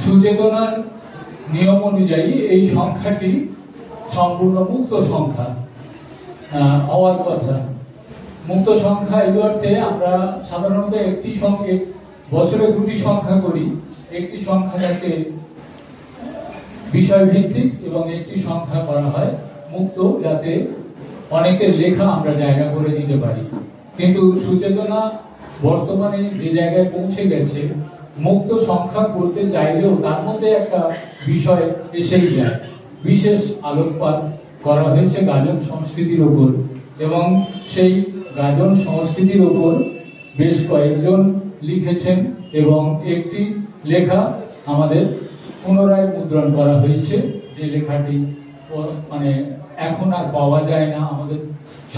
সুচেতনার নিয়ম অনুযায়ী এই সংখ্যাটি সম্পূর্ণ মুক্ত সংখ্যা হওয়ার কথা। মুক্ত সংখ্যা এই অর্থে আমরা সাধারণত একটি সঙ্গে বছরে দুটি সংখ্যা করি, একটি সংখ্যা থাকে বিষয় ভিত্তিক এবং একটি সংখ্যা করা হয় মুক্ত, যাতে অনেকের লেখা আমরা জায়গা করে দিতে পারি। কিন্তু সুচেতনা বর্তমানে যে জায়গায় পৌঁছে গেছে, মুক্ত সংখ্যা করতে চাইলেও তার মধ্যে একটা বিষয় এসেই যায়। বিশেষ আলোকপাত করা হয়েছে গাজন সংস্কৃতির ওপর, এবং সেই গাজন সংস্কৃতির ওপর বেশ কয়েকজন লিখেছেন এবং একটি লেখা আমাদের পুনরায় মুদ্রণ করা হয়েছে, যে লেখাটি মানে এখন আর পাওয়া যায় না, আমাদের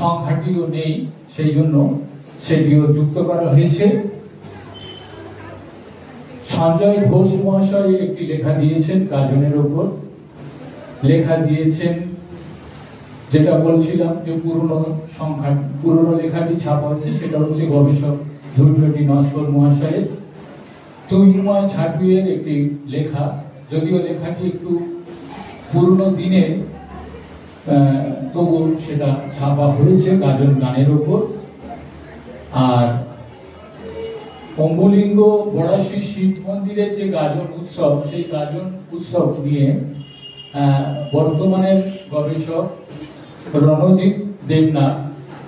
সংখ্যাটিও নেই, সেই জন্য সেটিও যুক্ত করা হয়েছে। সঞ্জয় ঘোষ মহাশয় একটি লেখা দিয়েছেন গাজনের ওপর, লেখা দিয়েছেন যেটা বলছিলাম যে পুরনো লেখাটি ছাপা হয়েছে, সেটা হচ্ছে গবেষক ধৈর্যটি নস্কর মহাশয়ের তুহিময় ছাটুয়ের একটি লেখা, যদিও লেখাটি একটু পুরনো দিনের, তবু সেটা ছাপা হয়েছে গাজন গানের ওপর। আর অম্বুলিঙ্গ বড়াশি শিব মন্দিরের যে গাজন উৎসব, সেই গাজন উৎসব নিয়ে বর্তমানের গবেষক রণজিৎ দেবনাথ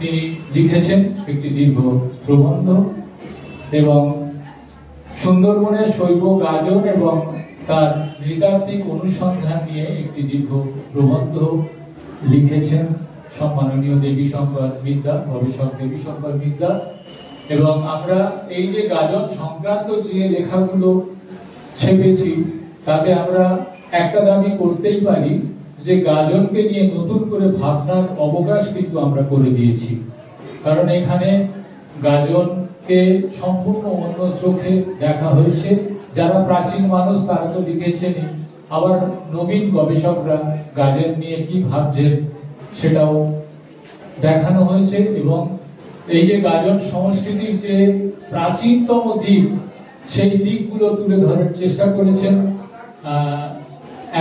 তিনি লিখেছেন একটি দীর্ঘ প্রবন্ধ, এবং সুন্দরবনের শৈব গাজন এবং তার নৃতাত্ত্বিক অনুসন্ধান নিয়ে একটি দীর্ঘ প্রবন্ধ লিখেছেন সম্মাননীয় দেবীশঙ্কর বিদ্যা, গবেষক দেবীশঙ্কর বিদ্যা। এবং আমরা এই যে গাজন সংক্রান্ত যে লেখাগুলো ছেপেছি, তাতে আমরা একটা দাবি করতেই পারি যে গাজনকে নিয়ে নতুন করে ভাবনার অবকাশ কিন্তু আমরা করে দিয়েছি। কারণ এখানে গাজনকে সম্পূর্ণ অন্য চোখে দেখা হয়েছে। যারা প্রাচীন মানুষ তারা তো লিখেছেনই, আবার নবীন গবেষকরা গাজন নিয়ে কি ভাবছেন সেটাও দেখানো হয়েছে। এবং এই যে গাজন সংস্কৃতির যে প্রাচীনতম দিক, সেই দিকগুলো তুলে ধরার চেষ্টা করেছেন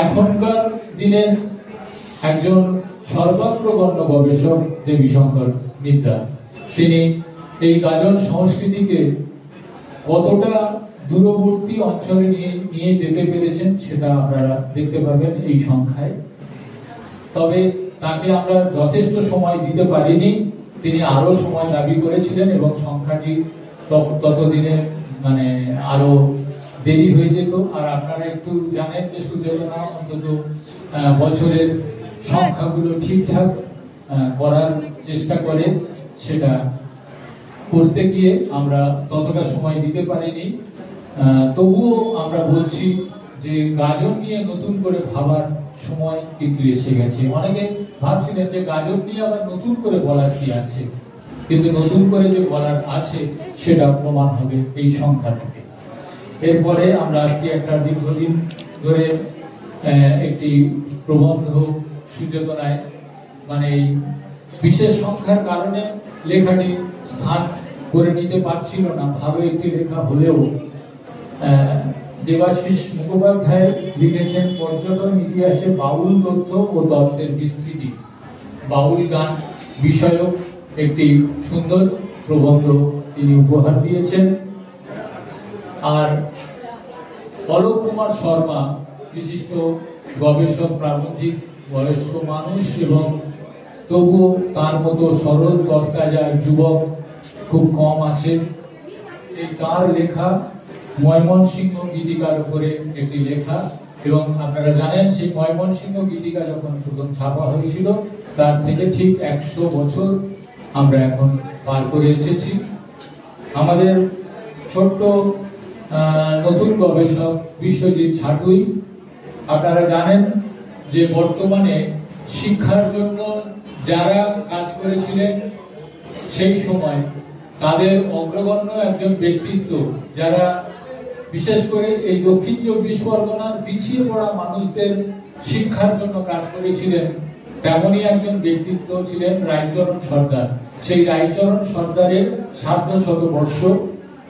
এখনকার দিনের একজন সর্বাগ্রগণ্য গবেষক দেবীশঙ্কর বিদ্যা। তিনি এই গাজন সংস্কৃতিকে কতটা দূরবর্তী অঞ্চলে নিয়ে যেতে পেরেছেন সেটা আপনারা দেখতে পাবেন এই সংখ্যায়। তবে তাকে আমরা যথেষ্ট সময় দিতে পারিনি, তিনি আরো সময় দাবি করেছিলেন এবং সংখ্যাটি ততদিনে মানে আরো দেরি হয়ে যেত। আর আপনারা একটু জানেন যে সুচেতনা অন্তত বছরের সংখ্যাগুলো ঠিকঠাক করার চেষ্টা করে, সেটা করতে গিয়ে আমরা ততটা সময় দিতে পারিনি। তবুও আমরা বলছি যে গাজন নিয়ে নতুন করে ভাবার সময় কিন্তু এসে গেছে। অনেকে ভাবছিলেন যে গাজন নিয়ে আবার নতুন করে বলার কি আছে, কিন্তু নতুন করে যে বলার আছে সেটা প্রমাণ হবে এই সংখ্যা থেকে। এরপরে আমরা আজকে একটা দীর্ঘদিন ধরে একটি প্রবন্ধ সুচেতনায়, মানে এই বিশেষ সংখ্যার কারণে লেখাটি স্থান করে নিতে পারছিল না, ভালো একটি লেখা হলেও দেবাশিস মুখোপাধ্যায় লিখেছেন পর্যটন ইতিহাসে বাউল তথ্য ও তত্ত্বের বিস্তৃতি, বাউল গান বিষয়ক একটি সুন্দর প্রবন্ধ তিনি উপহার দিয়েছেন। আর অলোক কুমার শর্মা বিশিষ্ট গবেষক, প্রাবন্ধিক, বয়স্ক মানুষ, এবং তবুও তার মতো সরল তরতাজা যুবক খুব কম আছে। এই তার লেখা ময়মনসিংহ গীতিকার উপরে একটি লেখা, এবং আপনারা জানেন সেই ময়মনসিংহ গীতিকা যখন প্রথম ছাপা হয়েছিল তার থেকে ঠিক 100 বছর আমরা এখন পার করে এসেছি। আমাদের ছোট্ট নতুন গবেষক বিশ্বজিৎ ছাটুই, আপনারা জানেন যে বর্তমানে শিক্ষার জন্য যারা কাজ করেছিলেন সেই সময় তাদের অগ্রগণ্য একজন ব্যক্তিত্ব, যারা বিশেষ করে এই দক্ষিণ 24 পরগনার পিছিয়ে পড়া মানুষদের শিক্ষার জন্য কাজ করেছিলেন, তেমনই একজন ব্যক্তিত্ব ছিলেন রায়চরণ সর্দার। সেই রায়চরণ সর্দারের 700 বর্ষ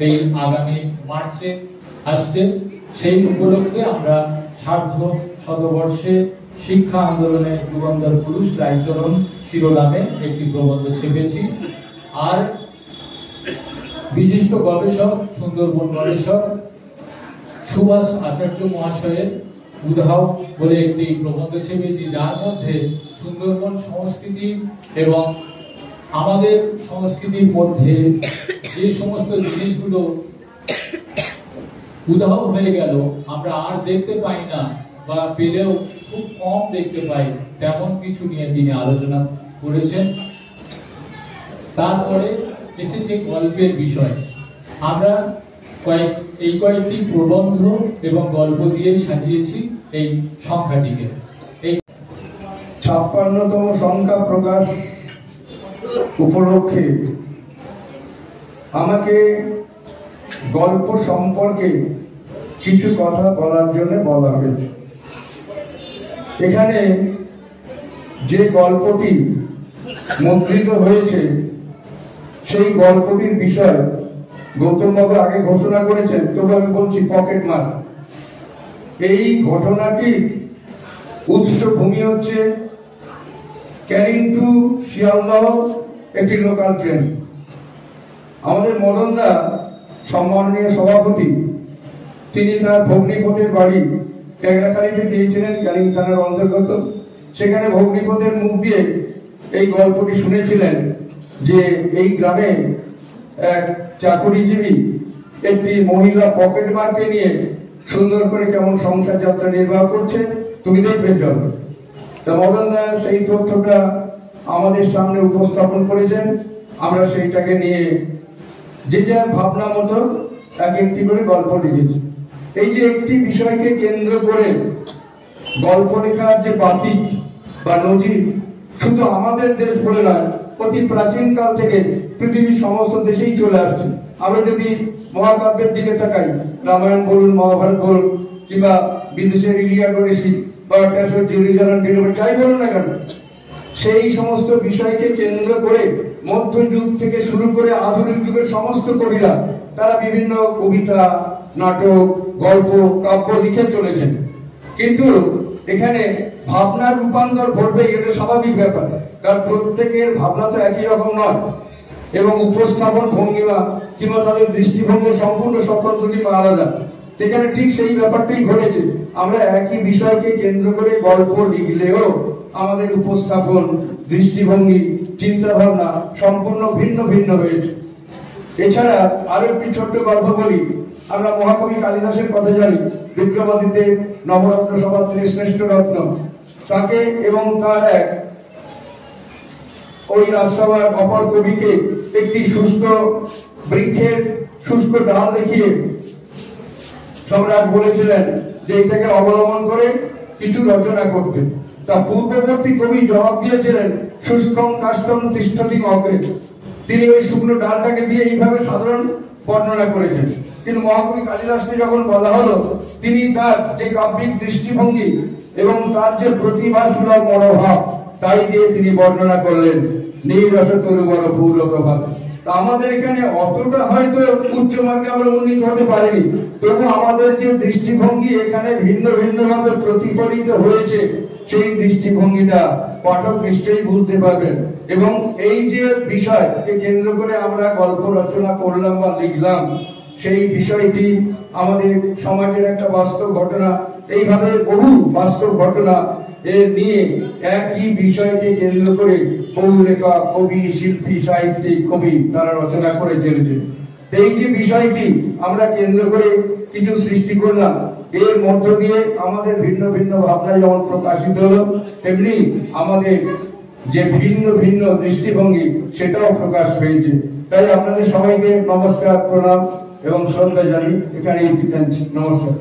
এই আগামী মার্চে আসছে। সেই উপলক্ষে আমরা সার্ধ শতবর্ষে শিক্ষা আন্দোলনে যুগন্ধর পুরুষ রায়চরণ শিরোনামে একটি প্রবন্ধ ছেপেছি। আর বিশিষ্ট গবেষক, সুন্দরবন গবেষক সুভাষ আচার্য মহাশয়ের উদ্ধাও বলে একটি প্রবন্ধ ছেপেছি, যার মধ্যে সুন্দরবন সংস্কৃতি এবং আমাদের সংস্কৃতির মধ্যে যে সমস্ত জিনিসগুলো উদাহরণ হয়ে গেল, আমরা আর দেখতে পাই না বা পেলেও খুব কম দেখতে পাই, তেমন কিছু নিয়ে তিনি আলোচনা করেছেন। তারপরে এসেছে গল্পের বিষয়। আমরা কয়েকটি প্রবন্ধ এবং গল্প দিয়ে সাজিয়েছি এই সংখ্যাটিকে। এই 56তম সংখ্যা প্রকাশ উপলক্ষে আমাকে গল্প সম্পর্কে কিছু কথা বলার জন্য বলা হয়েছে। এখানে যে গল্পটি মুদ্রিত হয়েছে সেই গল্পটির বিষয় গৌতম বাবু আগে ঘোষণা করেছেন, তবু আমি বলছি পকেট মার। এই ঘটনাটি উৎস ভূমি হচ্ছে ক্যানিং টু শিয়ালদহ একটি লোকাল ট্রেন। আমাদের মদনদা সম্মাননীয় সভাপতি, তিনি তার ভগ্নিপথের বাড়ি টেকরাখালীতে দিয়েছিলেন, ক্যানিং থানার অন্তর্গত। সেখানে ভগ্নিপথের মুখ দিয়ে এই গল্পটি শুনেছিলেন যে এই গ্রামে এক চাকুরিজীবী একটি মহিলা পকেট মারকে নিয়ে সুন্দর করে কেমন সংসার যাত্রা নির্বাহ করছে, তুমি দেখবে চলো। তা মদনদা সেই তথ্যটা আমাদের সামনে উপস্থাপন করেছেন। আমরা সেইটাকে নিয়ে যে যার ভাবনা মতো একটি করে গল্প লিখেছি। এই যে একটি বিষয়কে কেন্দ্র করে গল্প লেখার যে বাতিক বা নজির, শুধু আমাদের দেশ বলে নয়, অতি প্রাচীন কাল থেকে পৃথিবীর সমস্ত দেশেই চলে আসছে। আমরা যদি মহাকাব্যের দিকে তাকাই, রামায়ণ বলুন, মহাভারত বলুন, কিংবা বিদেশের ইলিয়াড ওডিসি বা যাই বলুন না কেন, সেই সমস্ত বিষয়কে কেন্দ্র করে মধ্যযুগ থেকে শুরু করে আধুনিক যুগের সমস্ত কবিরা তারা বিভিন্ন কবিতা, নাটক, গল্প, কাব্য লিখে চলেছেন। কিন্তু এখানে ভাবনার রূপান্তর ঘটবে, এটা স্বাভাবিক ব্যাপার, কারণ প্রত্যেকের ভাবনা তো একই রকম নয় এবং উপস্থাপন ভঙ্গিমা কিংবা তাদের দৃষ্টিভঙ্গি সম্পূর্ণ স্বতন্ত্র কিংবা আলাদা। এখানে ঠিক সেই ব্যাপারটাই ঘটেছে। আমরা একই বিষয়কে কেন্দ্র করে গল্প লিখলেও আমাদের উপস্থাপন, দৃষ্টিভঙ্গি, চিন্তা ভাবনা সম্পূর্ণ ভিন্ন ভিন্ন হয়েছে। এছাড়া আরো একটি ছোট্ট গল্প বলি। আমরা মহাকবি কালিদাসের কথা জানি, বিক্রমাদিত্যে নবরত্ন সভা তিনি শ্রেষ্ঠ রত্ন। তাকে এবং তার এক ওই রাজসভার অপর কবিকে একটি শুষ্ক বৃক্ষের শুষ্ক ডাল দেখিয়ে সম্রাট বলেছিলেন যে এটাকে অবলম্বন করে কিছু রচনা করতে। তা পূর্ববর্তী কবি জবাব দিয়েছিলেন, শুষ্কং কাষ্ঠং তিষ্ঠতি অগ্রে। তিনি ওই শুকনো ডালটাকে দিয়ে এইভাবে সাধারণ বর্ণনা করেছেন। কিন্তু মহাকবি কালিদাসকে যখন বলা হলো, তিনি তার যে কাব্যিক দৃষ্টিভঙ্গি এবং তার যে প্রতিভা সুলভ মনোভাব, তাই দিয়ে তিনি বর্ণনা করলেন নীরস তরুবর ফুল প্রভাত। আমাদের এখানে অতটা হয়তো উচ্চ মার্গে আমরা উন্নীত হতে পারিনি, তবু আমাদের যে দৃষ্টিভঙ্গি এখানে ভিন্ন ভিন্ন ভাবে প্রতিফলিত হয়েছে, সেই দৃষ্টিভঙ্গিটা পাঠক নিশ্চয়ই বুঝতে পারবেন। এবং এই যে বিষয়কে কেন্দ্র করে আমরা গল্প রচনা করলাম বা লিখলাম, সেই বিষয়টি আমাদের সমাজের একটা বাস্তব ঘটনা। এইভাবে বহু বাস্তব ঘটনা নিয়ে একই বিষয়কে কেন্দ্র করে বহু লেখক, কবি, শিল্পী, সাহিত্যিক, কবি তারা রচনা করে চলেছে। এই যে বিষয়টি আমরা কেন্দ্র করে কিছু সৃষ্টি করলাম, এর মধ্য দিয়ে আমাদের ভিন্ন ভিন্ন ভাবনা যেমন প্রকাশিত হলো, তেমনি আমাদের যে ভিন্ন ভিন্ন দৃষ্টিভঙ্গি সেটাও প্রকাশ পেয়েছে। তাই আপনাদের সবাইকে নমস্কার, প্রণাম এবং শ্রদ্ধা জানি এখানে নমস্কার।